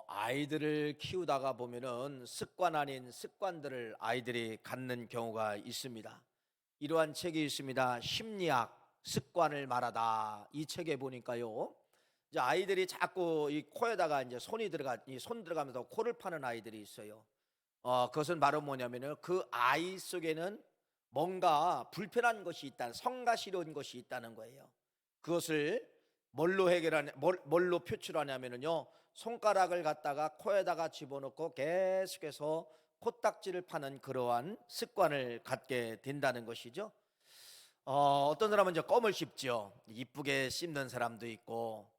아이들을 키우다가 보면은 습관 아닌 습관들을 아이들이 갖는 경우가 있습니다. 이러한 책이 있습니다. 심리학 습관을 말하다. 이 책에 보니까요. 이제 아이들이 자꾸 이 코에다가 이제 이 손 들어가면서 코를 파는 아이들이 있어요. 그것은 바로 뭐냐면은 그 아이 속에는 뭔가 불편한 것이 있다, 성가시려운 것이 있다는 거예요. 그것을 뭘로 표출하냐면은요, 손가락을 갖다가 코에다가 집어넣고 계속해서 코딱지를 파는 그러한 습관을 갖게 된다는 것이죠. 어떤 사람은 이제 껌을 씹죠. 이쁘게 씹는 사람도 있고,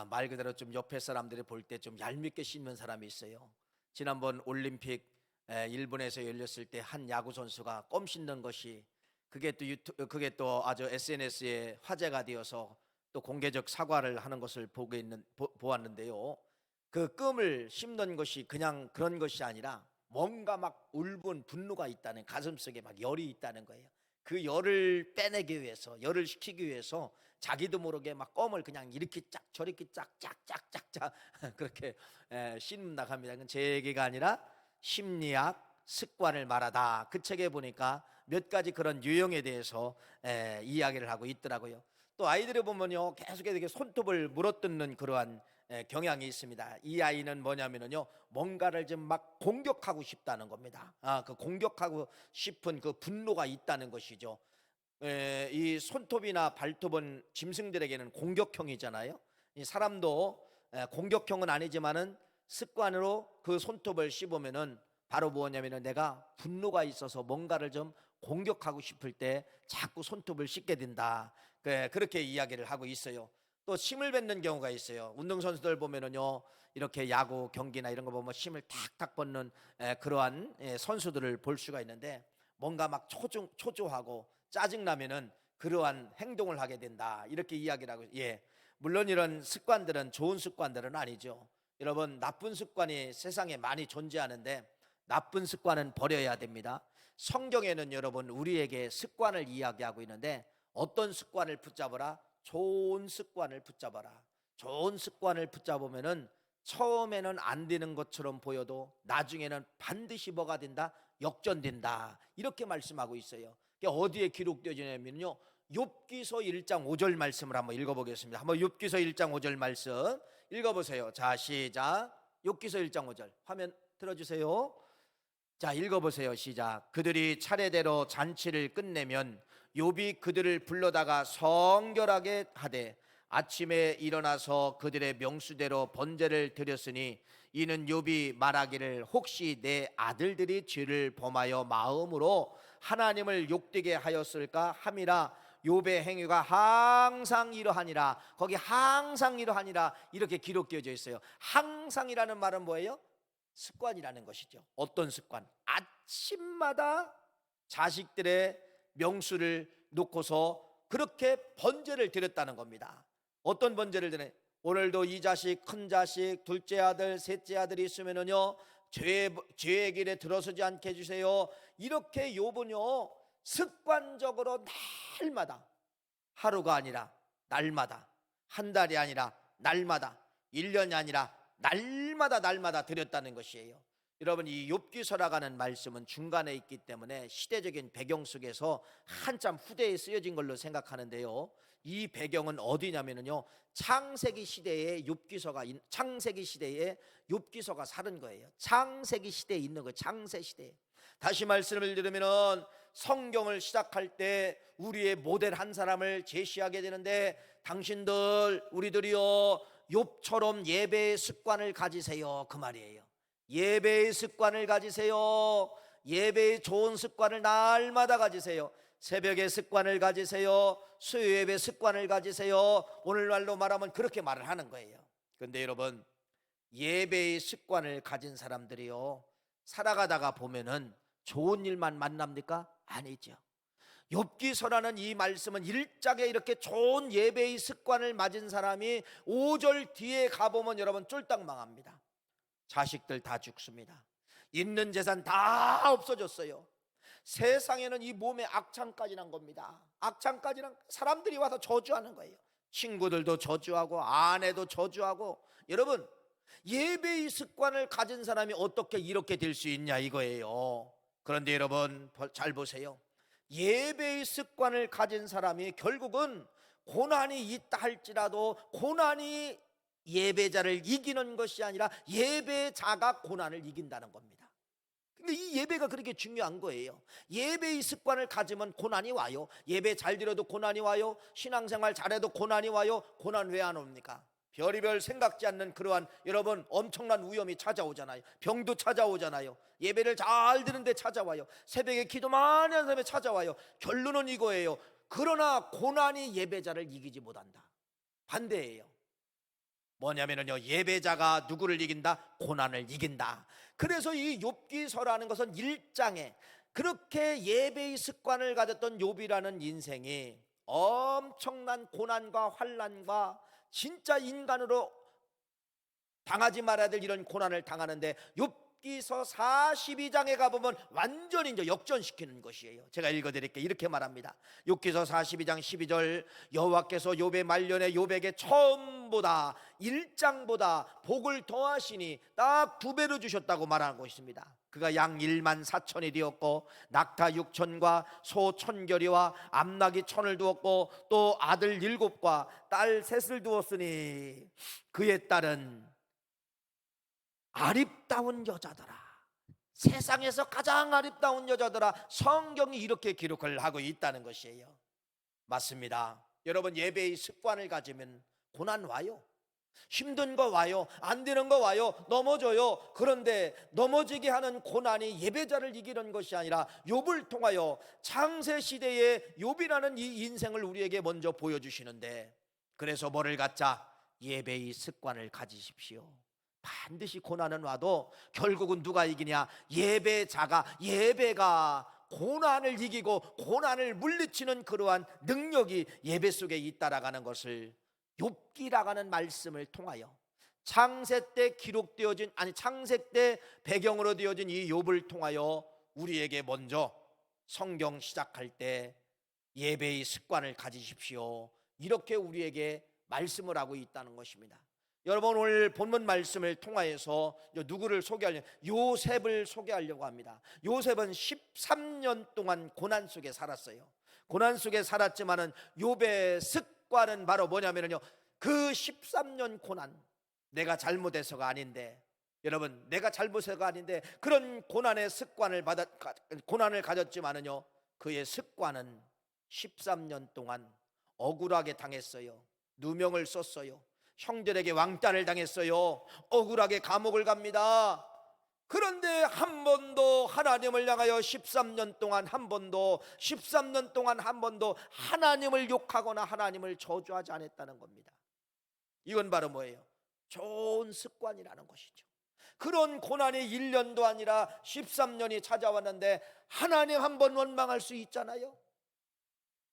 말 그대로 좀 옆에 사람들이 볼 때 좀 얄밉게 씹는 사람이 있어요. 지난번 올림픽 일본에서 열렸을 때 한 야구 선수가 껌 씹는 것이 그게 또 아주 SNS에 화제가 되어서 또 공개적 사과를 하는 것을 보았는데요. 그 껌을 씹는 것이 그냥 그런 것이 아니라 뭔가 막 울분 분노가 있다는, 가슴속에 막 열이 있다는 거예요. 그 열을 빼내기 위해서, 열을 식히기 위해서 자기도 모르게 막 껌을 그냥 이렇게 짝 저렇게 짝짝짝짝짝 그렇게 씹는다 합니다. 그건 제 얘기가 아니라 심리학 습관을 말하다, 그 책에 보니까 몇 가지 그런 유형에 대해서 이야기를 하고 있더라고요. 또 아이들을 보면요, 계속해서 이렇게 손톱을 물어뜯는 그러한 경향이 있습니다. 이 아이는 뭐냐면요, 뭔가를 좀 막 공격하고 싶다는 겁니다. 그 공격하고 싶은 그 분노가 있다는 것이죠. 이 손톱이나 발톱은 짐승들에게는 공격형이잖아요. 이 사람도 공격형은 아니지만은 습관으로 그 손톱을 씹으면은 바로 뭐냐면은 내가 분노가 있어서 뭔가를 좀 공격하고 싶을 때 자꾸 손톱을 씹게 된다. 그렇게 이야기를 하고 있어요. 또 침을 뱉는 경우가 있어요. 운동선수들 보면은요, 이렇게 야구 경기나 이런 거 보면 침을 탁탁 뱉는 그러한 선수들을 볼 수가 있는데, 뭔가 막 초조하고 짜증나면은 그러한 행동을 하게 된다, 이렇게 이야기를 하고, 물론 이런 습관들은 좋은 습관들은 아니죠. 여러분, 나쁜 습관이 세상에 많이 존재하는데 나쁜 습관은 버려야 됩니다. 성경에는 여러분, 우리에게 습관을 이야기하고 있는데, 어떤 습관을 붙잡으라? 좋은 습관을 붙잡아라. 좋은 습관을 붙잡으면은 처음에는 안 되는 것처럼 보여도 나중에는 반드시 뭐가 된다? 역전된다. 이렇게 말씀하고 있어요. 어디에 기록되어지냐면요, 욥기서 1장 5절 말씀을 한번 읽어보겠습니다. 한번 욥기서 1장 5절 말씀 읽어보세요. 자, 시작. 욥기서 1장 5절 화면 틀어주세요. 자, 읽어보세요. 시작. 그들이 차례대로 잔치를 끝내면 욥이 그들을 불러다가 성결하게 하되 아침에 일어나서 그들의 명수대로 번제를 드렸으니 이는 욥이 말하기를 혹시 내 아들들이 죄를 범하여 마음으로 하나님을 욕되게 하였을까 함이라. 욥의 행위가 항상 이러하니라. 거기 항상 이러하니라 이렇게 기록되어져 있어요. 항상이라는 말은 뭐예요? 습관이라는 것이죠. 어떤 습관? 아침마다 자식들의 명수를 놓고서 그렇게 번제를 드렸다는 겁니다. 어떤 번제를 드려? 오늘도 이 자식, 큰 자식, 둘째 아들, 셋째 아들이 있으면은요, 죄의 길에 들어서지 않게 해주세요. 이렇게 욥은요, 습관적으로 날마다, 하루가 아니라 날마다, 한 달이 아니라 날마다, 1년이 아니라 날마다 드렸다는 것이에요. 여러분, 이 욥기서라고 하는 말씀은 중간에 있기 때문에 시대적인 배경 속에서 한참 후대에 쓰여진 걸로 생각하는데요, 이 배경은 어디냐면요, 창세기 시대에 욥기서가 사는 거예요. 창세기 시대에 있는 거예요. 창세 시대에. 다시 말씀을 드리면 성경을 시작할 때 우리의 모델 한 사람을 제시하게 되는데, 당신들 우리들이요, 욥처럼 예배의 습관을 가지세요, 그 말이에요. 예배의 습관을 가지세요. 예배의 좋은 습관을 날마다 가지세요. 새벽의 습관을 가지세요. 수요 예배 습관을 가지세요. 오늘날로 말하면 그렇게 말을 하는 거예요. 그런데 여러분, 예배의 습관을 가진 사람들이요, 살아가다가 보면은 좋은 일만 만납니까? 아니죠. 욥기서라는 이 말씀은 일장에 이렇게 좋은 예배의 습관을 맞은 사람이 5절 뒤에 가보면 여러분 쫄딱 망합니다. 자식들 다 죽습니다. 있는 재산 다 없어졌어요. 세상에는 이 몸에 악창까지 난 겁니다. 악창까지 난, 사람들이 와서 저주하는 거예요. 친구들도 저주하고 아내도 저주하고. 여러분, 예배의 습관을 가진 사람이 어떻게 이렇게 될 수 있냐 이거예요. 그런데 여러분 잘 보세요. 예배의 습관을 가진 사람이 결국은 고난이 있다 할지라도 고난이 예배자를 이기는 것이 아니라 예배자가 고난을 이긴다는 겁니다. 근데 이 예배가 그렇게 중요한 거예요. 예배의 습관을 가지면 고난이 와요. 예배 잘 드려도 고난이 와요. 신앙생활 잘해도 고난이 와요. 고난 왜 안 옵니까? 별의별 생각지 않는 그러한 여러분 엄청난 위험이 찾아오잖아요. 병도 찾아오잖아요. 예배를 잘 드는데 찾아와요. 새벽에 기도 많이 하는 사람에 찾아와요. 결론은 이거예요. 그러나 고난이 예배자를 이기지 못한다. 반대예요. 뭐냐면요, 예배자가 누구를 이긴다? 고난을 이긴다. 그래서 이 욥기서라는 것은 1장에 그렇게 예배의 습관을 가졌던 욥이라는 인생이 엄청난 고난과 환난과 진짜 인간으로 당하지 말아야 될 이런 고난을 당하는데, 욥기서 42장에 가보면 완전히 이제 역전시키는 것이에요. 제가 읽어드릴게요. 이렇게 말합니다. 욥기서 42장 12절, 여호와께서 욥의 말년에 욥에게 처음보다 1장보다 복을 더하시니 딱 2배로 주셨다고 말하고 있습니다. 그가 양 1만 4천이 되었고 낙타 6천과 소 1,000결이와 암낙이 1,000을 두었고 또 아들 7과 딸 3을 두었으니 그의 딸은 아립다운 여자더라. 세상에서 가장 아립다운 여자더라. 성경이 이렇게 기록을 하고 있다는 것이에요. 맞습니다. 여러분, 예배의 습관을 가지면 고난 와요. 힘든 거 와요. 안 되는 거 와요. 넘어져요. 그런데 넘어지게 하는 고난이 예배자를 이기는 것이 아니라 욥을 통하여 창세 시대의 욥이라는 이 인생을 우리에게 먼저 보여주시는데, 그래서 뭐를 갖자? 예배의 습관을 가지십시오. 반드시 고난은 와도 결국은 누가 이기냐? 예배가 고난을 이기고 고난을 물리치는 그러한 능력이 예배 속에 있다라는 것을 욥기라는 말씀을 통하여 창세 때 기록되어진, 창세 때 배경으로 되어진 이 욥을 통하여 우리에게 먼저 성경 시작할 때 예배의 습관을 가지십시오, 이렇게 우리에게 말씀을 하고 있다는 것입니다. 여러분, 오늘 본문 말씀을 통하여서 누구를 소개하려고, 요셉을 소개하려고 합니다. 요셉은 13년 동안 고난 속에 살았어요. 고난 속에 살았지만은 욥의 습관은 바로 뭐냐면요, 그 13년 고난, 내가 잘못해서가 아닌데, 여러분, 내가 잘못해서가 아닌데 그런 고난의 고난을 가졌지만은요, 그의 습관은 13년 동안 억울하게 당했어요. 누명을 썼어요. 형들에게 왕따를 당했어요. 억울하게 감옥을 갑니다. 그런데 한 번도 하나님을 향하여 13년 동안 한 번도 하나님을 욕하거나 하나님을 저주하지 않았다는 겁니다. 이건 바로 뭐예요? 좋은 습관이라는 것이죠. 그런 고난이 1년도 아니라 13년이 찾아왔는데 하나님 한 번 원망할 수 있잖아요.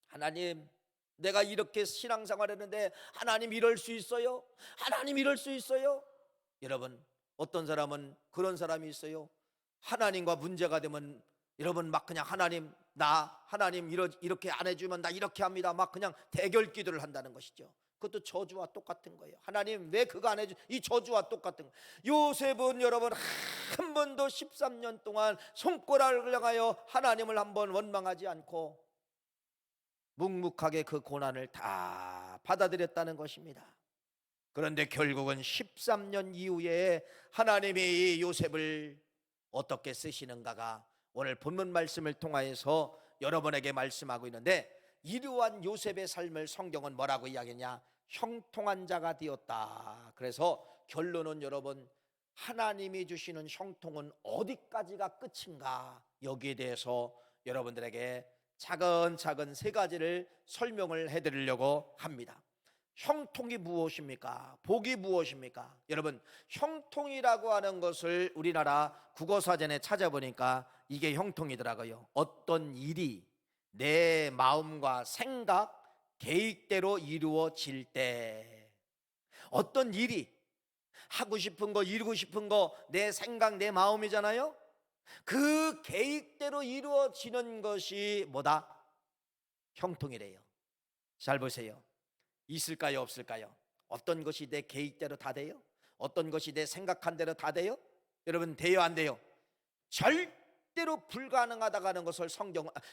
하나님, 내가 이렇게 신앙생활 했는데 하나님 이럴 수 있어요? 하나님 이럴 수 있어요? 여러분, 어떤 사람은 그런 사람이 있어요. 하나님과 문제가 되면 여러분 막 그냥 하나님 이렇게 안 해주면 나 이렇게 합니다, 막 그냥 대결 기도를 한다는 것이죠. 그것도 저주와 똑같은 거예요. 하나님 왜 그거 안 해주? 이 저주와 똑같은 거예요. 요셉은 여러분 한 번도 13년 동안 손가락을 향하여 하나님을 한번 원망하지 않고 묵묵하게 그 고난을 다 받아들였다는 것입니다. 그런데 결국은 13년 이후에 하나님이 이 요셉을 어떻게 쓰시는가가 오늘 본문 말씀을 통하여서 여러분에게 말씀하고 있는데, 이러한 요셉의 삶을 성경은 뭐라고 이야기했냐? 형통한 자가 되었다. 그래서 결론은 여러분, 하나님이 주시는 형통은 어디까지가 끝인가, 여기에 대해서 여러분들에게 차근차근 3가지를 설명을 해드리려고 합니다. 형통이 무엇입니까? 복이 무엇입니까? 여러분, 형통이라고 하는 것을 우리나라 국어사전에 찾아보니까 이게 형통이더라고요. 어떤 일이 내 마음과 생각, 계획대로 이루어질 때, 어떤 일이 하고 싶은 거, 이루고 싶은 거, 내 생각, 내 마음이잖아요. 그 계획대로 이루어지는 것이 뭐다? 형통이래요. 잘 보세요. 있을까요, 없을까요? 어떤 것이 내 계획대로 다 돼요? 어떤 것이 내 생각한 대로 다 돼요? 여러분, 돼요 안 돼요? 절대로 불가능하다는 것을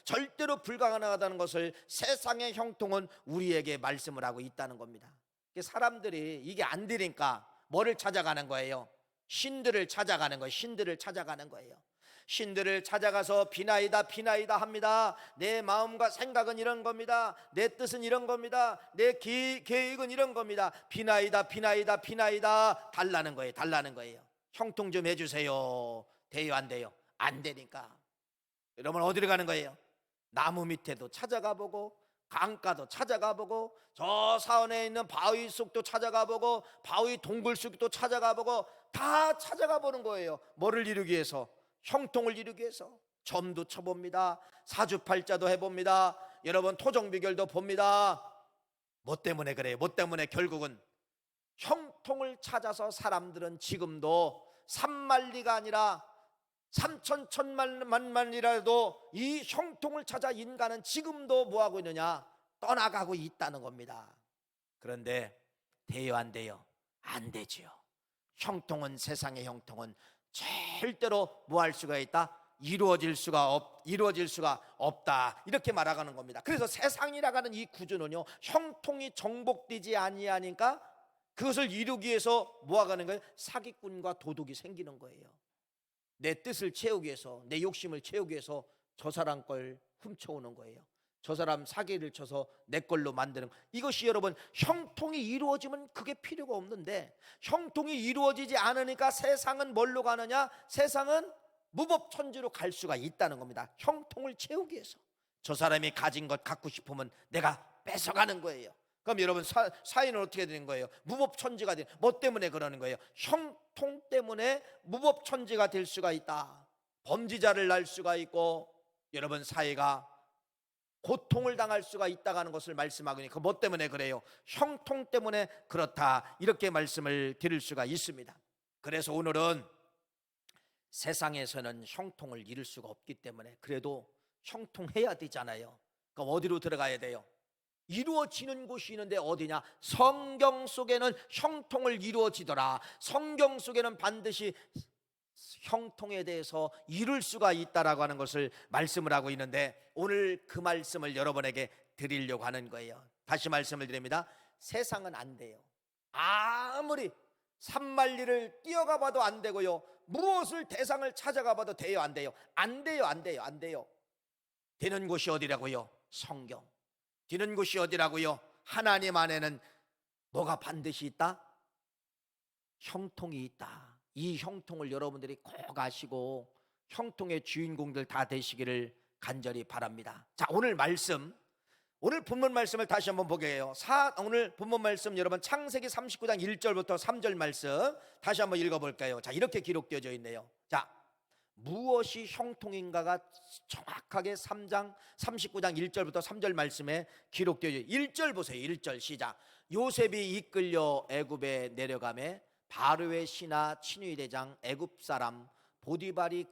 절대로 불가능하다는 것을 세상의 형통은 우리에게 말씀을 하고 있다는 겁니다. 사람들이 이게 안 되니까 뭐를 찾아가는 거예요? 신들을 찾아가는 거예요. 신들을 찾아가는 거예요. 신들을 찾아가서 비나이다 비나이다 합니다. 내 마음과 생각은 이런 겁니다. 내 뜻은 이런 겁니다. 내 계획은 이런 겁니다. 비나이다 비나이다 비나이다 달라는 거예요. 달라는 거예요. 형통 좀 해주세요. 돼요 안 돼요? 안 되니까 여러분 어디로 가는 거예요? 나무 밑에도 찾아가 보고, 강가도 찾아가 보고, 저 사원에 있는 바위 숲도 찾아가 보고, 바위 동굴 숲도 찾아가 보고, 다 찾아가 보는 거예요. 뭐를 이루기 위해서? 형통을 이루기 위해서. 점도 쳐봅니다. 사주팔자도 해봅니다. 여러분 토종비결도 봅니다. 뭐 때문에 그래요? 뭐 때문에? 결국은 형통을 찾아서 사람들은 지금도 삼만리가 아니라 삼천천만만이라도 이 형통을 찾아 인간은 지금도 뭐하고 있느냐? 떠나가고 있다는 겁니다. 그런데 돼요 안 돼요? 안 되지요. 형통은, 세상의 형통은 절대로 뭐 할 수가 있다? 이루어질 수가 없다, 이렇게 말하는 겁니다. 그래서 세상이라고 하는 이 구조는요, 형통이 정복되지 아니하니까 그것을 이루기 위해서 뭐 하는 거예요? 사기꾼과 도둑이 생기는 거예요. 내 뜻을 채우기 위해서, 내 욕심을 채우기 위해서 저 사람 걸 훔쳐오는 거예요. 저 사람 사기를 쳐서 내 걸로 만드는 거예요. 이것이 여러분 형통이 이루어지면 그게 필요가 없는데, 형통이 이루어지지 않으니까 세상은 뭘로 가느냐? 세상은 무법천지로 갈 수가 있다는 겁니다. 형통을 채우기 위해서. 저 사람이 가진 것 갖고 싶으면 내가 뺏어가는 거예요. 그럼 여러분 사회는 어떻게 되는 거예요? 무법천지가 되는. 뭐 때문에 그러는 거예요? 형통 때문에 무법천지가 될 수가 있다. 범죄자를 낳을 수가 있고, 여러분 사회가 고통을 당할 수가 있다는 것을 말씀하고 있으니까 뭐 때문에 그래요? 형통 때문에 그렇다, 이렇게 말씀을 드릴 수가 있습니다. 그래서 오늘은 세상에서는 형통을 이룰 수가 없기 때문에 그래도 형통해야 되잖아요. 그럼 어디로 들어가야 돼요? 이루어지는 곳이 있는데 어디냐? 성경 속에는 형통을 이루어지더라. 성경 속에는 반드시 형통에 대해서 이룰 수가 있다라고 하는 것을 말씀을 하고 있는데, 오늘 그 말씀을 여러분에게 드리려고 하는 거예요. 다시 말씀을 드립니다. 세상은 안 돼요. 아무리 산만리를 뛰어가 봐도 안 되고요, 무엇을 대상을 찾아가 봐도 돼요 안 돼요? 안 돼요 안 돼요 안 돼요. 되는 곳이 어디라고요? 성경. 되는 곳이 어디라고요? 하나님 안에는 뭐가 반드시 있다? 형통이 있다. 이 형통을 여러분들이 꼭 아시고 형통의 주인공들 다 되시기를 간절히 바랍니다. 자, 오늘 본문 말씀을 다시 한번 보게 해요. 오늘 본문 말씀 여러분 창세기 39장 1절부터 3절 말씀 다시 한번 읽어볼까요? 자, 이렇게 기록되어져 있네요. 자, 무엇이 형통인가가 정확하게 39장 1절부터 3절 말씀에 기록되어져 있어요. 1절 보세요. 1절 시작. 요셉이 이끌려 애굽에 내려가매 바로의 신하 친위 대장 애굽 사람 보디발이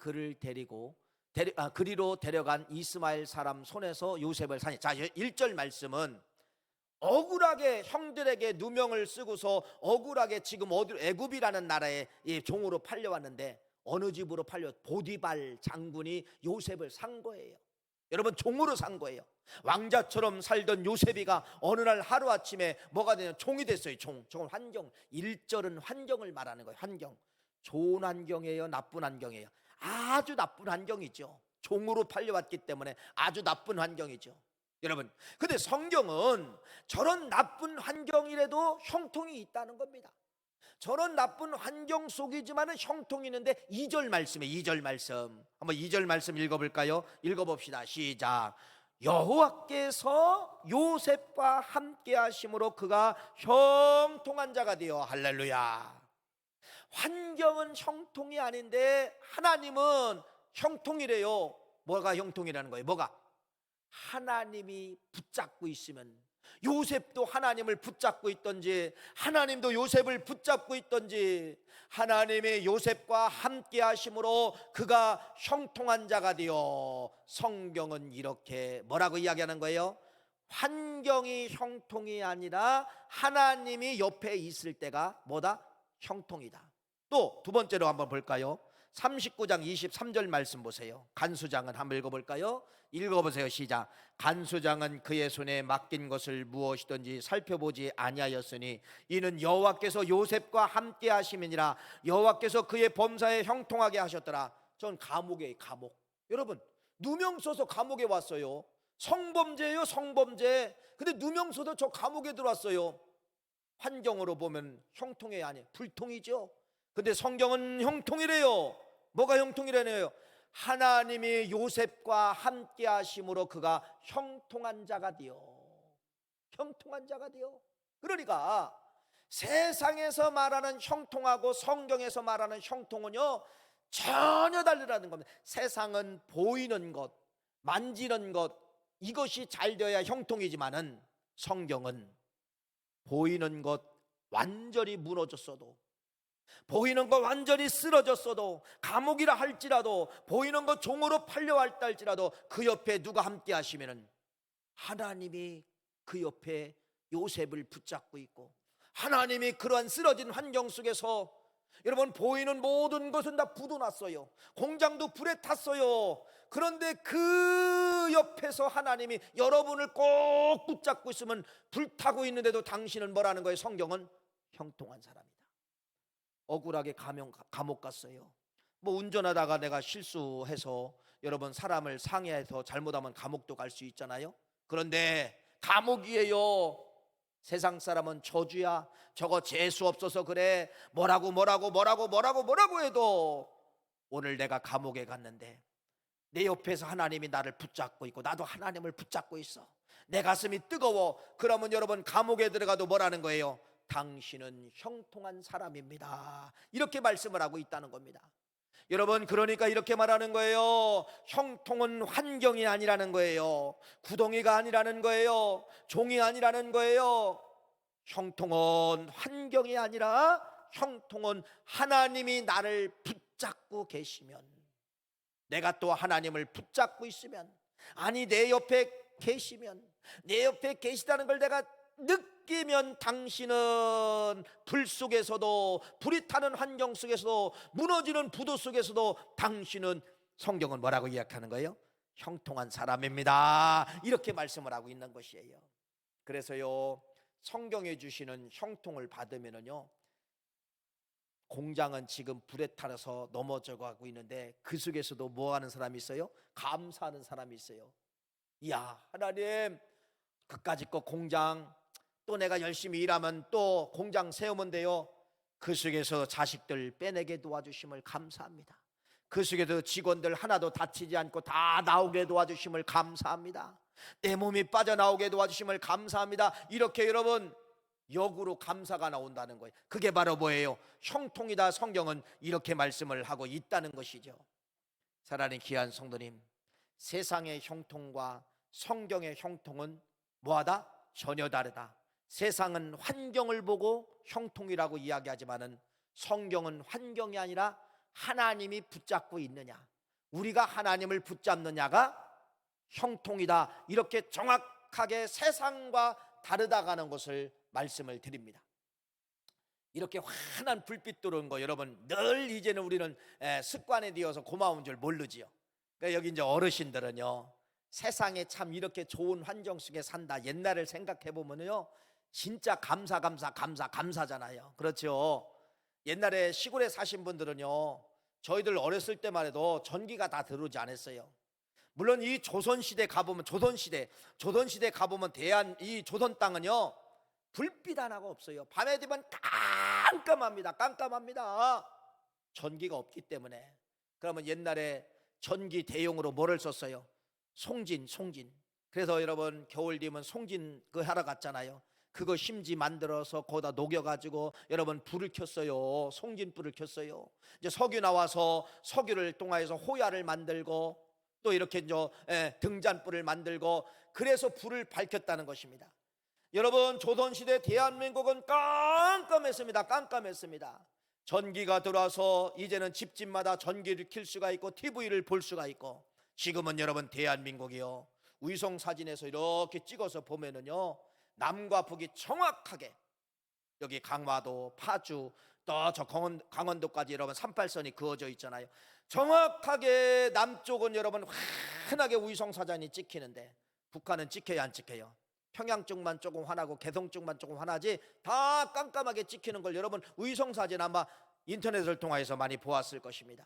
그리로 데려간 이스마엘 사람 손에서 요셉을 사니. 자, 1절 말씀은 억울하게 형들에게 누명을 쓰고서 억울하게 지금 애굽이라는 나라에 종으로 팔려왔는데, 어느 집으로 팔려? 보디발 장군이 요셉을 산 거예요. 여러분, 종으로 산 거예요. 왕자처럼 살던 요셉이가 어느 날 하루아침에 뭐가 되냐? 종이 됐어요. 종은 환경. 1절은 환경을 말하는 거예요. 환경. 좋은 환경이에요? 나쁜 환경이에요? 아주 나쁜 환경이죠. 종으로 팔려왔기 때문에 아주 나쁜 환경이죠. 여러분, 근데 성경은 저런 나쁜 환경이라도 형통이 있다는 겁니다. 저런 나쁜 환경 속이지만은 형통이 있는데 2절 말씀에 2절 말씀 한번 2절 말씀 읽어볼까요? 읽어봅시다. 시작. 여호와께서 요셉과 함께 하심으로 그가 형통한 자가 되어. 할렐루야. 환경은 형통이 아닌데 하나님은 형통이래요. 뭐가 형통이라는 거예요? 뭐가? 하나님이 붙잡고 있으면, 요셉도 하나님을 붙잡고 있던지 하나님도 요셉을 붙잡고 있던지, 하나님의 요셉과 함께 하심으로 그가 형통한 자가 되어. 성경은 이렇게 뭐라고 이야기하는 거예요? 환경이 형통이 아니라 하나님이 옆에 있을 때가 뭐다? 형통이다. 또 두 번째로 한번 볼까요? 39장 23절 말씀 보세요. 간수장은 한번 읽어볼까요? 읽어보세요. 시작. 간수장은 그의 손에 맡긴 것을 무엇이든지 살펴보지 아니하였으니 이는 여호와께서 요셉과 함께 하심이니라. 여호와께서 그의 범사에 형통하게 하셨더라. 전 감옥에 감옥. 여러분 누명 써서 감옥에 왔어요. 성범죄예요, 성범죄. 근데 누명 써서 저 감옥에 들어왔어요. 환경으로 보면 형통이 아니에요, 불통이죠. 근데 성경은 형통이래요. 뭐가 형통이라네요? 하나님이 요셉과 함께 하심으로 그가 형통한 자가 되어. 형통한 자가 되어. 그러니까 세상에서 말하는 형통하고 성경에서 말하는 형통은요 전혀 다르다는 겁니다. 세상은 보이는 것, 만지는 것, 이것이 잘 되어야 형통이지만은 성경은 보이는 것 완전히 무너졌어도, 보이는 것 완전히 쓰러졌어도, 감옥이라 할지라도, 보이는 것 종으로 팔려왔다 할지라도 그 옆에 누가 함께 하시면은 하나님이 그 옆에 요셉을 붙잡고 있고, 하나님이 그러한 쓰러진 환경 속에서, 여러분 보이는 모든 것은 다 부도났어요. 공장도 불에 탔어요. 그런데 그 옆에서 하나님이 여러분을 꼭 붙잡고 있으면, 불타고 있는데도 당신은 뭐라는 거예요? 성경은 형통한 사람이다. 억울하게 감옥 갔어요. 뭐 운전하다가 내가 실수해서 여러분 사람을 상해해서 잘못하면 감옥도 갈 수 있잖아요. 그런데 감옥이에요. 세상 사람은 저주야, 저거 재수 없어서 그래, 뭐라고 해도 오늘 내가 감옥에 갔는데 내 옆에서 하나님이 나를 붙잡고 있고 나도 하나님을 붙잡고 있어. 내 가슴이 뜨거워. 그러면 여러분 감옥에 들어가도 뭐라는 거예요? 당신은 형통한 사람입니다. 이렇게 말씀을 하고 있다는 겁니다. 여러분 그러니까 이렇게 말하는 거예요. 형통은 환경이 아니라는 거예요. 구덩이가 아니라는 거예요. 종이 아니라는 거예요. 형통은 환경이 아니라 형통은 하나님이 나를 붙잡고 계시면, 내가 또 하나님을 붙잡고 있으면, 아니 내 옆에 계시면, 내 옆에 계시다는 걸 내가 느끼면 당신은 불 속에서도, 불이 타는 환경 속에서도, 무너지는 부도 속에서도 당신은, 성경은 뭐라고 이야기하는 거예요? 형통한 사람입니다. 이렇게 말씀을 하고 있는 것이에요. 그래서요 성경에 주시는 형통을 받으면요, 공장은 지금 불에 타서 넘어져 가고 있는데 그 속에서도 뭐 하는 사람이 있어요? 감사하는 사람이 있어요. 이야 하나님, 그까짓 거 공장 또 내가 열심히 일하면 또 공장 세우면 돼요. 그 속에서 자식들 빼내게 도와주심을 감사합니다. 그 속에서 직원들 하나도 다치지 않고 다 나오게 도와주심을 감사합니다. 내 몸이 빠져나오게 도와주심을 감사합니다. 이렇게 여러분 역으로 감사가 나온다는 거예요. 그게 바로 뭐예요? 형통이다. 성경은 이렇게 말씀을 하고 있다는 것이죠. 사랑하는 귀한 성도님, 세상의 형통과 성경의 형통은 뭐하다? 전혀 다르다. 세상은 환경을 보고 형통이라고 이야기하지만은 성경은 환경이 아니라 하나님이 붙잡고 있느냐, 우리가 하나님을 붙잡느냐가 형통이다. 이렇게 정확하게 세상과 다르다가는 것을 말씀을 드립니다. 이렇게 환한 불빛 들어온 거 여러분 늘 이제는 우리는 습관에 되어서 고마운 줄 모르지요. 그러니까 여기 이제 어르신들은요, 세상에 참 이렇게 좋은 환경 속에 산다, 옛날을 생각해 보면요 진짜 감사잖아요. 그렇죠. 옛날에 시골에 사신 분들은요, 저희들 어렸을 때만 해도 전기가 다 들어오지 않았어요. 물론 이 조선시대 가보면, 조선시대 가보면 이 조선 땅은요 불빛 하나가 없어요. 밤에 되면 깜깜합니다. 전기가 없기 때문에. 그러면 옛날에 전기 대용으로 뭐를 썼어요? 송진. 그래서 여러분 겨울 되면 송진 그 하러 갔잖아요. 그거 심지 만들어서 거기다 녹여가지고 여러분 불을 켰어요. 송진불을 켰어요. 이제 석유 나와서 석유를 통해서 호야를 만들고 또 이렇게 등잔불을 만들고, 그래서 불을 밝혔다는 것입니다. 여러분 조선시대 대한민국은 깜깜했습니다. 전기가 들어와서 이제는 집집마다 전기를 켤 수가 있고 TV를 볼 수가 있고, 지금은 여러분 대한민국이요 위성사진에서 이렇게 찍어서 보면은요 남과 북이 정확하게, 여기 강화도, 파주, 또 저 강원도까지 여러분 38선이 그어져 있잖아요. 정확하게 남쪽은 여러분 환하게 위성사전이 찍히는데 북한은 찍혀요, 안 찍혀요? 평양 쪽만 조금 환하고 개성 쪽만 조금 환하지 다 깜깜하게 찍히는 걸 여러분 위성사진 아마 인터넷을 통해서 많이 보았을 것입니다.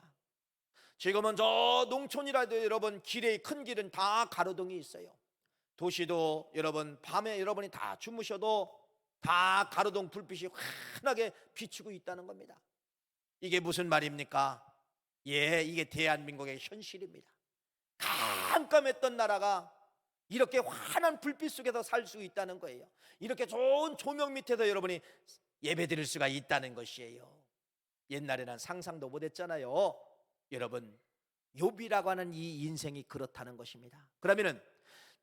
지금은 저 농촌이라도 여러분 길에 큰 길은 다 가로등이 있어요. 도시도 여러분 밤에 여러분이 다 주무셔도 다 가로등 불빛이 환하게 비추고 있다는 겁니다. 이게 무슨 말입니까? 예, 이게 대한민국의 현실입니다. 깜깜했던 나라가 이렇게 환한 불빛 속에서 살 수 있다는 거예요. 이렇게 좋은 조명 밑에서 여러분이 예배 드릴 수가 있다는 것이에요. 옛날에는 상상도 못했잖아요. 여러분 욥이라고 하는 이 인생이 그렇다는 것입니다. 그러면은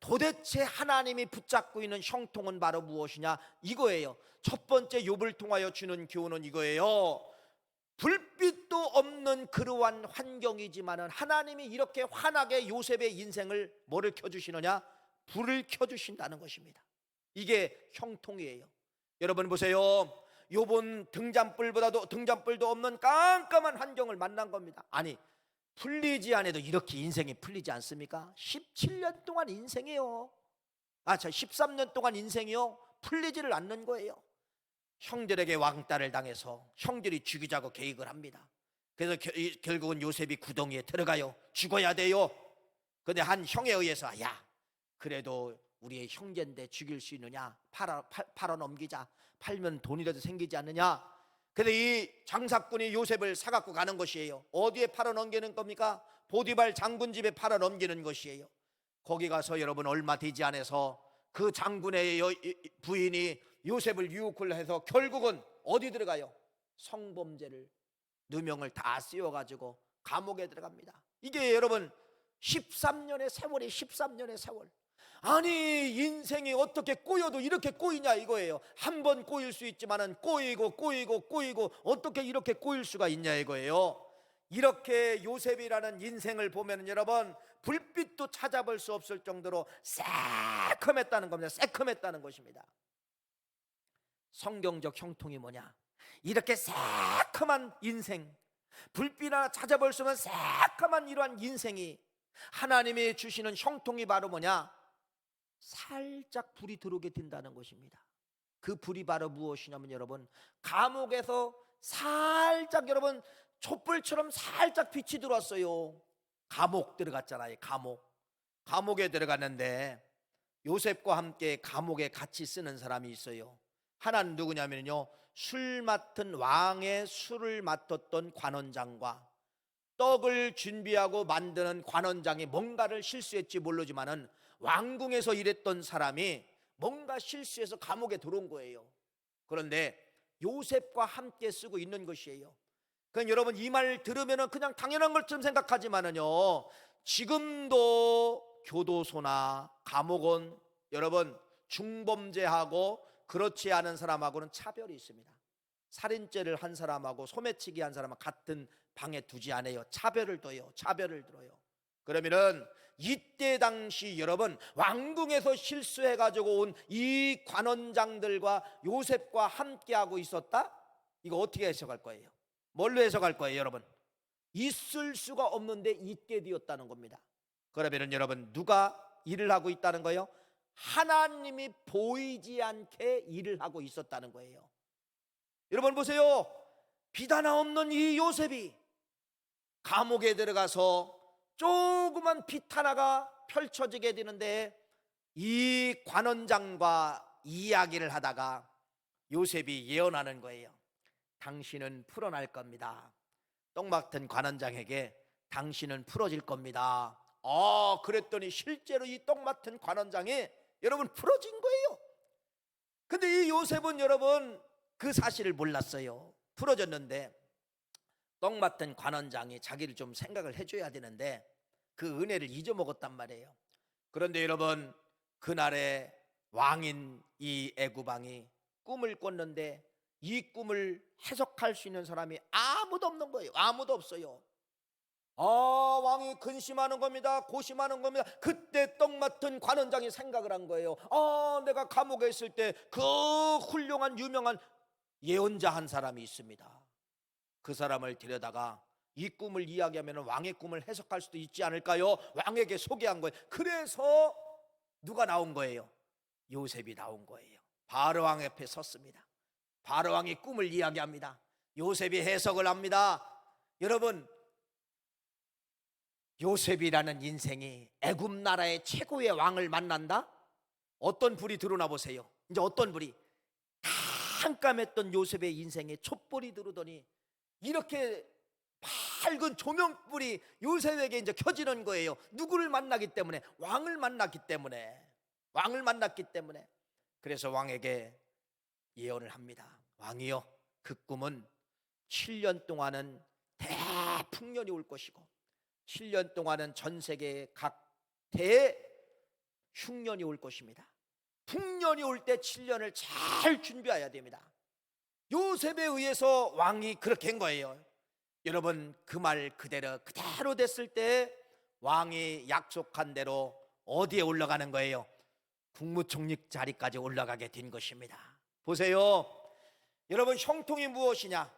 도대체 하나님이 붙잡고 있는 형통은 바로 무엇이냐? 이거예요. 첫 번째 욥을 통하여 주는 교훈은 이거예요. 불빛도 없는 그러한 환경이지만은 하나님이 이렇게 환하게 요셉의 인생을 뭐를 켜주시느냐? 불을 켜주신다는 것입니다. 이게 형통이에요. 여러분 보세요. 욥은 등잔불도 없는 깜깜한 환경을 만난 겁니다. 아니 풀리지 않아도 이렇게 인생이 풀리지 않습니까? 17년 동안 인생이요. 13년 동안 인생이요. 풀리지를 않는 거예요. 형들에게 왕따를 당해서 형들이 죽이자고 계획을 합니다. 그래서 결국은 요셉이 구덩이에 들어가요. 죽어야 돼요. 그런데 한 형에 의해서 야 그래도 우리의 형제인데 죽일 수 있느냐? 팔아 넘기자. 팔면 돈이라도 생기지 않느냐? 그래서 이 장사꾼이 요셉을 사갖고 가는 것이에요. 어디에 팔아 넘기는 겁니까? 보디발 장군 집에 팔아 넘기는 것이에요. 거기 가서 여러분 얼마 되지 않아서 그 장군의 부인이 요셉을 유혹을 해서 결국은 어디 들어가요? 성범죄를 누명을 다 씌워가지고 감옥에 들어갑니다. 이게 여러분 13년의 세월이 13년의 세월. 아니 인생이 어떻게 꼬여도 이렇게 꼬이냐 이거예요. 한 번 꼬일 수 있지만은 꼬이고 어떻게 이렇게 꼬일 수가 있냐 이거예요. 이렇게 요셉이라는 인생을 보면 여러분 불빛도 찾아볼 수 없을 정도로 새콤했다는 겁니다. 새콤했다는 것입니다. 성경적 형통이 뭐냐? 이렇게 새콤한 인생, 불빛 하나 찾아볼 수 없는 새콤한 이러한 인생이 하나님이 주시는 형통이 바로 뭐냐? 살짝 불이 들어오게 된다는 것입니다. 그 불이 바로 무엇이냐면 여러분 감옥에서 살짝 여러분 촛불처럼 살짝 빛이 들어왔어요. 감옥 들어갔잖아요. 감옥에 들어갔는데 요셉과 함께 감옥에 같이 쓰는 사람이 있어요. 하나는 누구냐면요 술 맡은 왕의 술을 맡았던 관원장과 떡을 준비하고 만드는 관원장이 뭔가를 실수했지 모르지만은 왕궁에서 일했던 사람이 뭔가 실수해서 감옥에 들어온 거예요. 그런데 요셉과 함께 쓰고 있는 것이에요. 그러니까 여러분 이 말 들으면 그냥 당연한 것처럼 생각하지만은요 지금도 교도소나 감옥은 여러분 중범죄하고 그렇지 않은 사람하고는 차별이 있습니다. 살인죄를 한 사람하고 소매치기 한 사람은 같은 방에 두지 않아요. 차별을 둬요. 그러면은 이때 당시 여러분 왕궁에서 실수해가지고 온 이 관원장들과 요셉과 함께하고 있었다? 이거 어떻게 해석할 거예요? 뭘로 해석할 거예요 여러분? 있을 수가 없는데 있게 되었다는 겁니다. 그러면은 여러분 누가 일을 하고 있다는 거예요? 하나님이 보이지 않게 일을 하고 있었다는 거예요. 여러분 보세요. 빛 하나 없는 이 요셉이 감옥에 들어가서 조그만 빛 하나가 펼쳐지게 되는데 이 관원장과 이야기를 하다가 요셉이 예언하는 거예요. 당신은 풀어날 겁니다. 떡 맡은 관원장에게 당신은 풀어질 겁니다. 그랬더니 실제로 이 떡 맡은 관원장이 여러분 풀어진 거예요. 근데 이 요셉은 여러분 그 사실을 몰랐어요. 풀어졌는데 떡 맡은 관원장이 자기를 좀 생각을 해줘야 되는데 그 은혜를 잊어먹었단 말이에요. 그런데 여러분 그날에 왕인 이 애굽왕이 꿈을 꿨는데 이 꿈을 해석할 수 있는 사람이 아무도 없는 거예요. 아무도 없어요. 왕이 근심하는 겁니다. 고심하는 겁니다. 그때 떡 맡은 관원장이 생각을 한 거예요. 내가 감옥에 있을 때 그 훌륭한 유명한 예언자 한 사람이 있습니다. 그 사람을 데려다가 이 꿈을 이야기하면 왕의 꿈을 해석할 수도 있지 않을까요? 왕에게 소개한 거예요. 그래서 누가 나온 거예요? 요셉이 나온 거예요. 바로 왕 옆에 섰습니다. 바로 왕이 꿈을 이야기합니다. 요셉이 해석을 합니다. 여러분, 요셉이라는 인생이 애굽 나라의 최고의 왕을 만난다? 어떤 불이 드러나 보세요. 이제 어떤 불이, 깜깜했던 요셉의 인생에 촛불이 들어오더니 이렇게 밝은 조명불이 요셉에게 이제 켜지는 거예요. 누구를 만나기 때문에? 왕을 만났기 때문에. 왕을 만났기 때문에. 그래서 왕에게 예언을 합니다. 왕이여, 그 꿈은 7년 동안은 대풍년이 올 것이고 7년 동안은 전 세계에 각 대흉년이 올 것입니다. 풍년이 올 때 7년을 잘 준비해야 됩니다. 요셉에 의해서 왕이 그렇게 한 거예요. 여러분, 그 말 그대로 됐을 때 왕이 약속한 대로 어디에 올라가는 거예요? 국무총리 자리까지 올라가게 된 것입니다. 보세요. 여러분, 형통이 무엇이냐?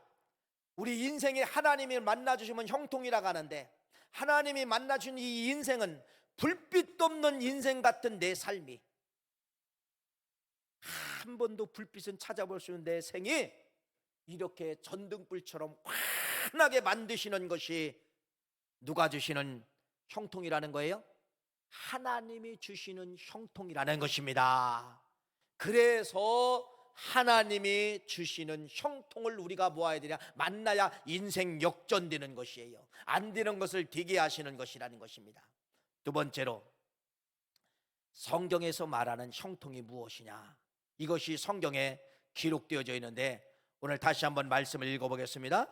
우리 인생에 하나님이 만나주시면 형통이라고 하는데, 하나님이 만나준 이 인생은 불빛도 없는 인생 같은 내 삶이, 한 번도 불빛은 찾아볼 수 있는 내 생이 이렇게 전등불처럼 환하게 만드시는 것이 누가 주시는 형통이라는 거예요? 하나님이 주시는 형통이라는 것입니다. 그래서 하나님이 주시는 형통을 우리가 모아야 되냐? 만나야 인생 역전되는 것이에요. 안 되는 것을 되게 하시는 것이라는 것입니다. 두 번째로, 성경에서 말하는 형통이 무엇이냐? 이것이 성경에 기록되어져 있는데, 오늘 다시 한번 말씀을 읽어보겠습니다.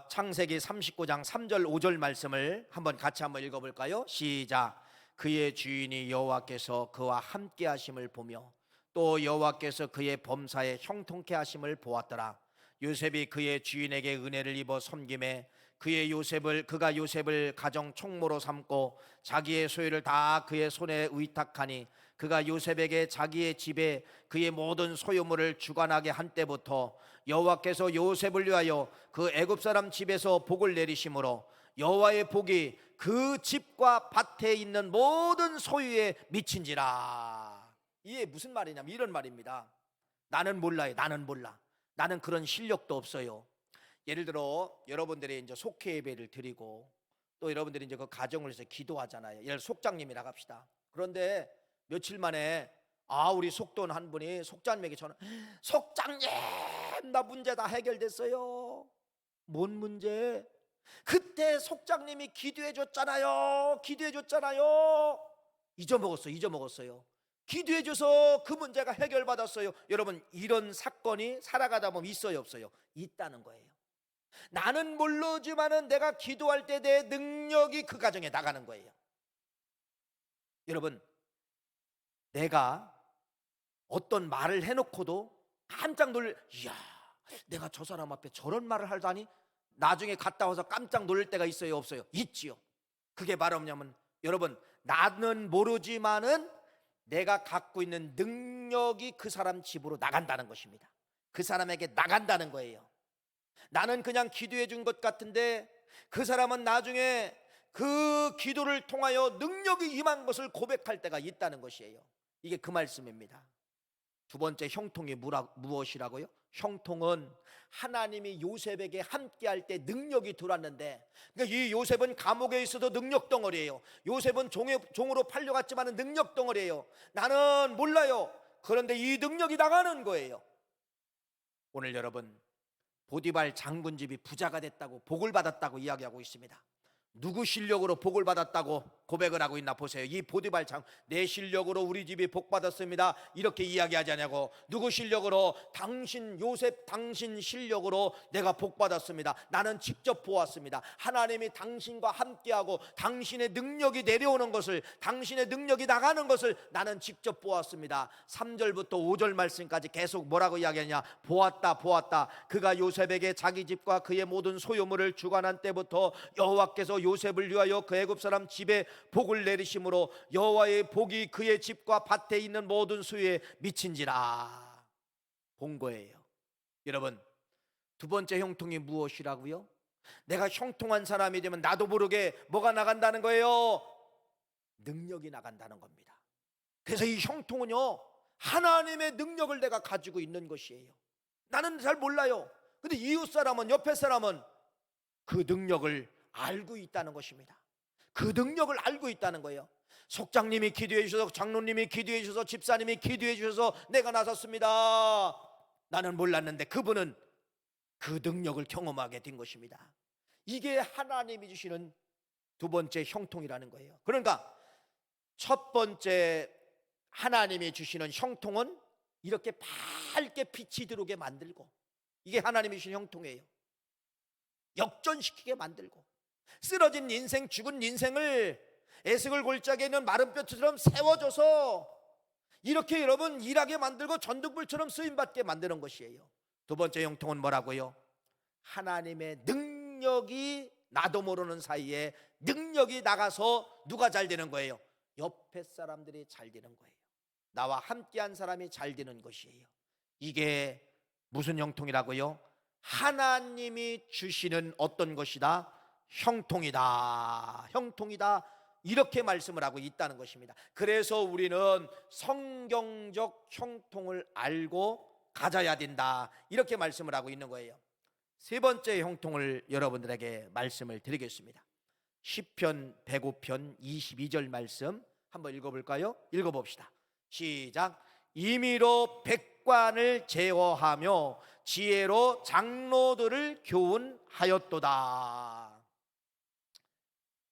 창세기 39장 3절 5절 말씀을 한번 같이 한번 읽어볼까요? 시작. 그의 주인이 여호와께서 그와 함께 하심을 보며 또 여호와께서 그의 범사에 형통케 하심을 보았더라. 요셉이 그의 주인에게 은혜를 입어 섬김에 그가 요셉을 가정 총무로 삼고 자기의 소유를 다 그의 손에 의탁하니 그가 요셉에게 자기의 집에 그의 모든 소유물을 주관하게 한 때부터 여호와께서 요셉을 위하여 그 애굽 사람 집에서 복을 내리심으로 여호와의 복이 그 집과 밭에 있는 모든 소유에 미친지라. 이게 무슨 말이냐면 이런 말입니다. 나는 몰라요. 나는 몰라. 나는 그런 실력도 없어요. 예를 들어 여러분들이 이제 속회 예배를 드리고 또 여러분들이 이제 그 가정을 해서 기도하잖아요. 예를 들어 속장님이라고 합시다. 그런데 며칠 만에 우리 속돈 한 분이 속장님에게 전화, 속장님, 나 문제 다 해결됐어요. 뭔 문제? 그때 속장님이 기도해 줬잖아요. 잊어먹었어요. 기도해 줘서 그 문제가 해결받았어요. 여러분, 이런 사건이 살아가다 보면 있어요, 없어요? 있다는 거예요. 나는 모르지만은 내가 기도할 때 내 능력이 그 가정에 나가는 거예요. 여러분, 내가 어떤 말을 해놓고도 깜짝 이야, 내가 저 사람 앞에 저런 말을 하다니, 나중에 갔다 와서 깜짝 놀랄 때가 있어요, 없어요? 있지요. 그게 바로 뭐냐면, 여러분, 나는 모르지만은 내가 갖고 있는 능력이 그 사람 집으로 나간다는 것입니다. 그 사람에게 나간다는 거예요. 나는 그냥 기도해 준 것 같은데 그 사람은 나중에 그 기도를 통하여 능력이 임한 것을 고백할 때가 있다는 것이에요. 이게 그 말씀입니다. 두 번째 형통이 무엇이라고요? 형통은 하나님이 요셉에게 함께 할 때 능력이 들어왔는데, 그러니까 이 요셉은 감옥에 있어도 능력 덩어리예요. 요셉은 종으로 팔려갔지만 능력 덩어리예요. 나는 몰라요. 그런데 이 능력이 나가는 거예요. 오늘 여러분, 보디발 장군 집이 부자가 됐다고, 복을 받았다고 이야기하고 있습니다. 누구 실력으로 복을 받았다고 고백을 하고 있나 보세요. 이 보디발 장, 내 실력으로 우리 집이 복 받았습니다, 이렇게 이야기하지 않냐고. 누구 실력으로? 당신 요셉, 당신 실력으로 내가 복 받았습니다. 나는 직접 보았습니다. 하나님이 당신과 함께하고 당신의 능력이 내려오는 것을, 당신의 능력이 나가는 것을 나는 직접 보았습니다. 3절부터 5절 말씀까지 계속 뭐라고 이야기하냐? 보았다. 그가 요셉에게 자기 집과 그의 모든 소유물을 주관한 때부터 여호와께서 요셉을 위하여 그 애굽 사람 집에 복을 내리심으로 여호와의 복이 그의 집과 밭에 있는 모든 소유에 미친지라. 본 거예요. 여러분, 두 번째 형통이 무엇이라고요? 내가 형통한 사람이 되면 나도 모르게 뭐가 나간다는 거예요? 능력이 나간다는 겁니다. 그래서 이 형통은요, 하나님의 능력을 내가 가지고 있는 것이에요. 나는 잘 몰라요. 근데 이웃 사람은, 옆에 사람은 그 능력을 알고 있다는 것입니다. 그 능력을 알고 있다는 거예요. 속장님이 기도해 주셔서, 장로님이 기도해 주셔서, 집사님이 기도해 주셔서 내가 나섰습니다. 나는 몰랐는데 그분은 그 능력을 경험하게 된 것입니다. 이게 하나님이 주시는 두 번째 형통이라는 거예요. 그러니까 첫 번째 하나님이 주시는 형통은 이렇게 밝게 빛이 들어오게 만들고, 이게 하나님이 주신 형통이에요. 역전시키게 만들고, 쓰러진 인생, 죽은 인생을 에스겔 골짜기에 있는 마른 뼈처럼 세워줘서 이렇게 여러분 일하게 만들고 전등불처럼 쓰임받게 만드는 것이에요. 두 번째 형통은 뭐라고요? 하나님의 능력이 나도 모르는 사이에 능력이 나가서 누가 잘 되는 거예요? 옆에 사람들이 잘 되는 거예요. 나와 함께한 사람이 잘 되는 것이에요. 이게 무슨 형통이라고요? 하나님이 주시는 어떤 것이다? 형통이다. 형통이다. 이렇게 말씀을 하고 있다는 것입니다. 그래서 우리는 성경적 형통을 알고 가져야 된다. 이렇게 말씀을 하고 있는 거예요. 세 번째 형통을 여러분들에게 말씀을 드리겠습니다. 시편 105편 22절 말씀 한번 읽어볼까요? 읽어봅시다. 시작. 임의로 백관을 제어하며 지혜로 장로들을 교훈하였도다.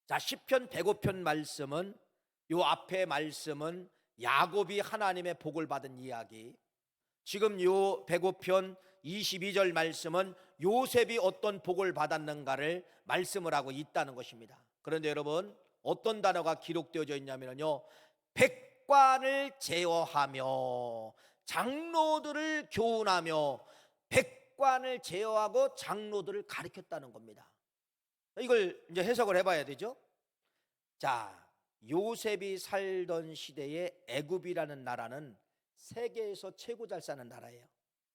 자, 시편 105편 말씀은, 요 앞에 말씀은 야곱이 하나님의 복을 받은 이야기, 지금 요 105편 22절 말씀은 요셉이 어떤 복을 받았는가를 말씀을 하고 있다는 것입니다. 그런데 여러분, 어떤 단어가 기록되어져 있냐면요, 백관을 제어하며 장로들을 교훈하며, 백관을 제어하고 장로들을 가르쳤다는 겁니다. 이걸 이제 해석을 해봐야 되죠. 자, 요셉이 살던 시대에 애굽이라는 나라는 세계에서 최고 잘 사는 나라예요.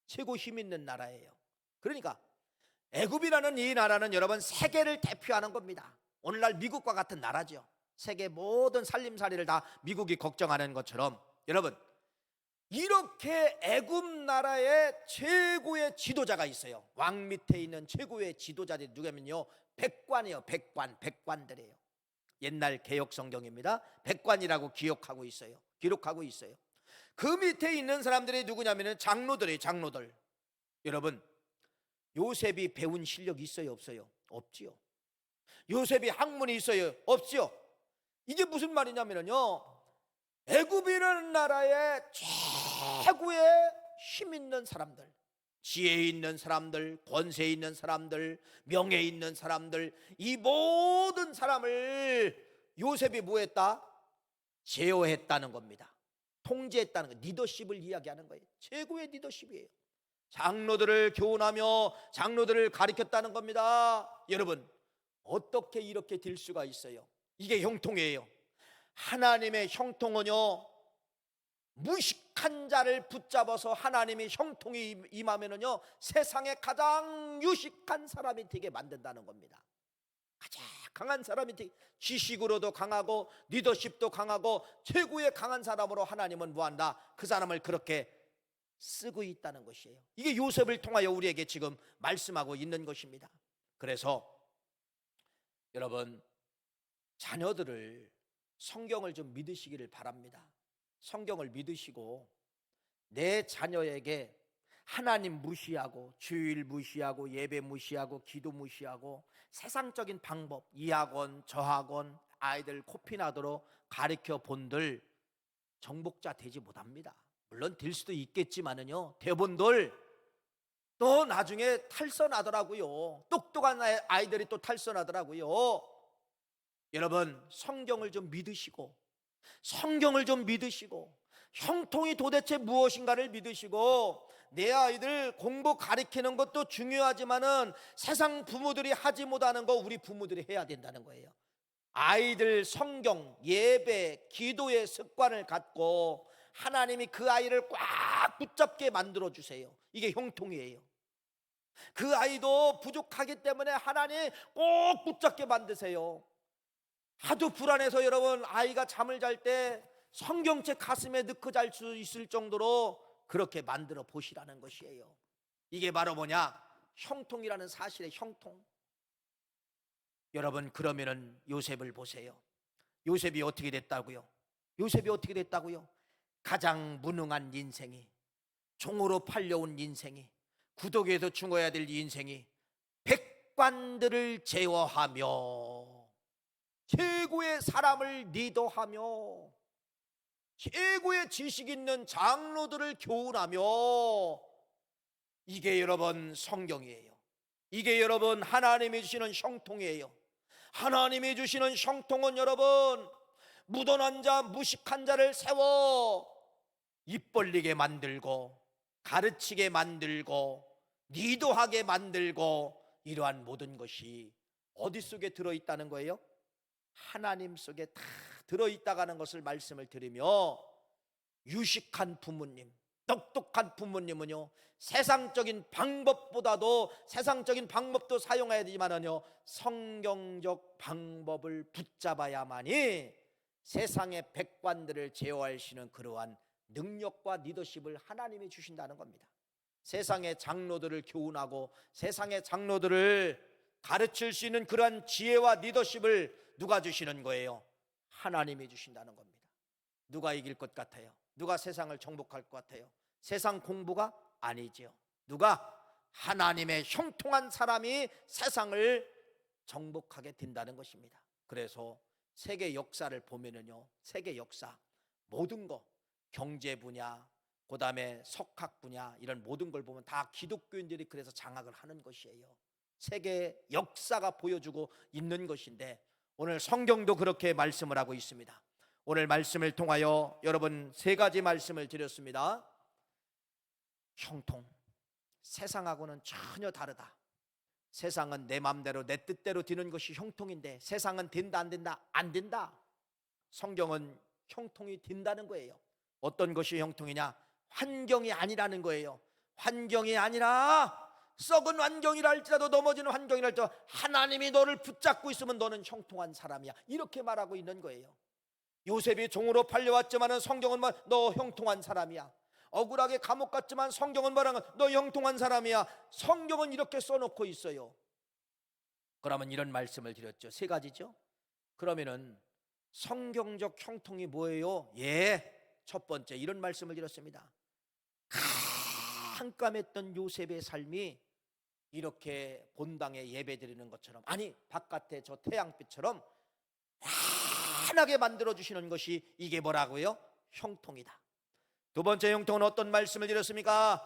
최고 힘 있는 나라예요. 그러니까 애굽이라는 이 나라는 여러분 세계를 대표하는 겁니다. 오늘날 미국과 같은 나라죠. 세계 모든 살림살이를 다 미국이 걱정하는 것처럼, 여러분 이렇게 애굽 나라의 최고의 지도자가 있어요. 왕 밑에 있는 최고의 지도자들이 누구냐면요, 백관이에요. 백관들이에요. 옛날 개혁 성경입니다. 백관이라고 기록하고 있어요. 그 밑에 있는 사람들이 누구냐면은 장로들이에요. 장로들. 여러분, 요셉이 배운 실력이 있어요, 없어요? 없지요. 요셉이 학문이 있어요, 없지요. 이게 무슨 말이냐면요, 애굽이라는 나라의 최고의 힘 있는 사람들, 지혜 있는 사람들, 권세 있는 사람들, 명예 있는 사람들, 이 모든 사람을 요셉이 뭐했다? 제어했다는 겁니다. 통제했다는 거, 리더십을 이야기하는 거예요. 최고의 리더십이에요. 장로들을 교훈하며 장로들을 가르쳤다는 겁니다. 여러분, 어떻게 이렇게 될 수가 있어요? 이게 형통이에요. 하나님의 형통은요, 무식한 자를 붙잡아서 하나님의 형통이 임하면은요, 세상에 가장 유식한 사람이 되게 만든다는 겁니다. 가장 강한 사람이 되게, 지식으로도 강하고 리더십도 강하고 최고의 강한 사람으로 하나님은 뭐한다? 그 사람을 그렇게 쓰고 있다는 것이에요. 이게 요셉을 통하여 우리에게 지금 말씀하고 있는 것입니다. 그래서 여러분, 자녀들을 성경을 좀 믿으시기를 바랍니다. 성경을 믿으시고 내 자녀에게 하나님 무시하고 주일 무시하고 예배 무시하고 기도 무시하고 세상적인 방법, 이 학원 저 학원 아이들 코피나도록 가르쳐 본들 정복자 되지 못합니다. 물론 될 수도 있겠지만은요, 대본들 또 나중에 탈선하더라고요. 똑똑한 아이들이 또 탈선하더라고요. 여러분, 성경을 좀 믿으시고 형통이 도대체 무엇인가를 믿으시고, 내 아이들 공부 가르치는 것도 중요하지만은 세상 부모들이 하지 못하는 거 우리 부모들이 해야 된다는 거예요. 아이들 성경, 예배, 기도의 습관을 갖고 하나님이 그 아이를 꽉 붙잡게 만들어 주세요. 이게 형통이에요. 그 아이도 부족하기 때문에 하나님 꼭 붙잡게 만드세요. 하도 불안해서 여러분 아이가 잠을 잘 때 성경책 가슴에 넣고 잘 수 있을 정도로 그렇게 만들어 보시라는 것이에요. 이게 바로 뭐냐? 형통이라는 사실의 형통. 여러분 그러면은 요셉을 보세요. 요셉이 어떻게 됐다고요? 요셉이 어떻게 됐다고요? 가장 무능한 인생이, 종으로 팔려온 인생이, 구독에서 죽어야 될 인생이 백관들을 제어하며 최고의 사람을 리더하며 최고의 지식 있는 장로들을 교훈하며, 이게 여러분 성경이에요. 이게 여러분 하나님이 주시는 형통이에요. 하나님이 주시는 형통은 여러분 묻어난 자, 무식한 자를 세워 입 벌리게 만들고 가르치게 만들고 리더하게 만들고, 이러한 모든 것이 어디 속에 들어있다는 거예요? 하나님 속에 다 들어있다가는 것을 말씀을 드리며, 유식한 부모님, 똑똑한 부모님은요 세상적인 방법보다도, 세상적인 방법도 사용해야 되지만은요 성경적 방법을 붙잡아야만이 세상의 백관들을 제어할 수 있는 그러한 능력과 리더십을 하나님이 주신다는 겁니다. 세상의 장로들을 교훈하고 세상의 장로들을 가르칠 수 있는 그러한 지혜와 리더십을 누가 주시는 거예요? 하나님이 주신다는 겁니다. 누가 이길 것 같아요? 누가 세상을 정복할 것 같아요? 세상 공부가 아니죠. 누가? 하나님의 형통한 사람이 세상을 정복하게 된다는 것입니다. 그래서 세계 역사를 보면은요, 세계 역사 모든 거, 경제 분야, 그 다음에 석학 분야, 이런 모든 걸 보면 다 기독교인들이 그래서 장악을 하는 것이에요. 세계 역사가 보여주고 있는 것인데, 오늘 성경도 그렇게 말씀을 하고 있습니다. 오늘 말씀을 통하여 여러분 세 가지 말씀을 드렸습니다. 형통, 세상하고는 전혀 다르다. 세상은 내 맘대로 내 뜻대로 되는 것이 형통인데, 세상은 된다 안 된다? 안 된다. 성경은 형통이 된다는 거예요. 어떤 것이 형통이냐? 환경이 아니라는 거예요. 환경이 아니라 썩은 환경이라 할지라도, 넘어지는 환경이라 할지라도 하나님이 너를 붙잡고 있으면 너는 형통한 사람이야, 이렇게 말하고 있는 거예요. 요셉이 종으로 팔려왔지만 성경은 너 형통한 사람이야. 억울하게 감옥 갔지만 성경은 말하는 너 형통한 사람이야. 성경은 이렇게 써놓고 있어요. 그러면 이런 말씀을 드렸죠. 세 가지죠. 그러면은 성경적 형통이 뭐예요? 첫 번째 이런 말씀을 드렸습니다. 깜깜했던 요셉의 삶이 이렇게 본당에 예배드리는 것처럼, 아니 바깥에 저 태양빛처럼 환하게 만들어주시는 것이, 이게 뭐라고요? 형통이다. 두 번째 형통은 어떤 말씀을 드렸습니까?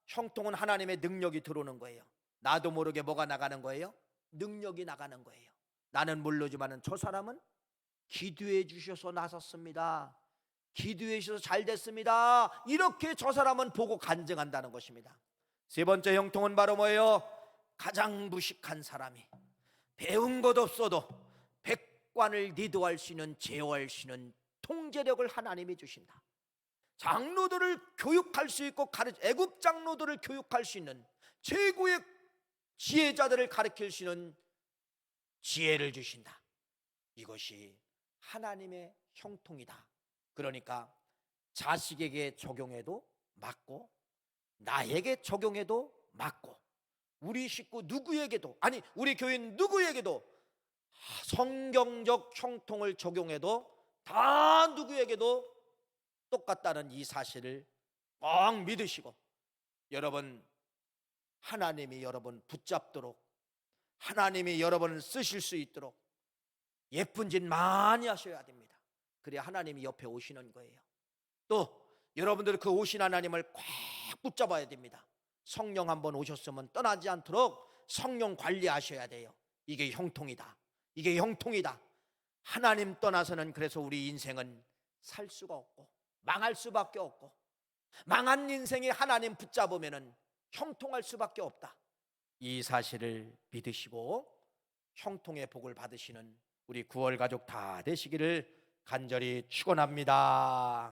형통은 하나님의 능력이 들어오는 거예요. 나도 모르게 뭐가 나가는 거예요? 능력이 나가는 거예요. 나는 모르지만 저 사람은 기도해 주셔서 나섰습니다, 기도해 주셔서 잘 됐습니다, 이렇게 저 사람은 보고 간증한다는 것입니다. 세 번째 형통은 바로 뭐예요? 가장 무식한 사람이 배운 것 없어도 백관을 리드할 수 있는, 제어할 수 있는 통제력을 하나님이 주신다. 장로들을 교육할 수 있고, 애굽 장로들을 교육할 수 있는 최고의 지혜자들을 가르칠 수 있는 지혜를 주신다. 이것이 하나님의 형통이다. 그러니까 자식에게 적용해도 맞고, 나에게 적용해도 맞고, 우리 식구 누구에게도, 아니 우리 교인 누구에게도 성경적 형통을 적용해도 다 누구에게도 똑같다는 이 사실을 꼭 믿으시고, 여러분 하나님이 여러분 붙잡도록, 하나님이 여러분을 쓰실 수 있도록 예쁜 짓 많이 하셔야 됩니다. 그래야 하나님이 옆에 오시는 거예요. 또 여러분들 그 오신 하나님을 꽉 붙잡아야 됩니다. 성령 한번 오셨으면 떠나지 않도록 성령 관리하셔야 돼요. 이게 형통이다. 이게 형통이다. 하나님 떠나서는 그래서 우리 인생은 살 수가 없고 망할 수밖에 없고, 망한 인생이 하나님 붙잡으면은 형통할 수밖에 없다. 이 사실을 믿으시고 형통의 복을 받으시는 우리 9월 가족 다 되시기를 간절히 축원합니다.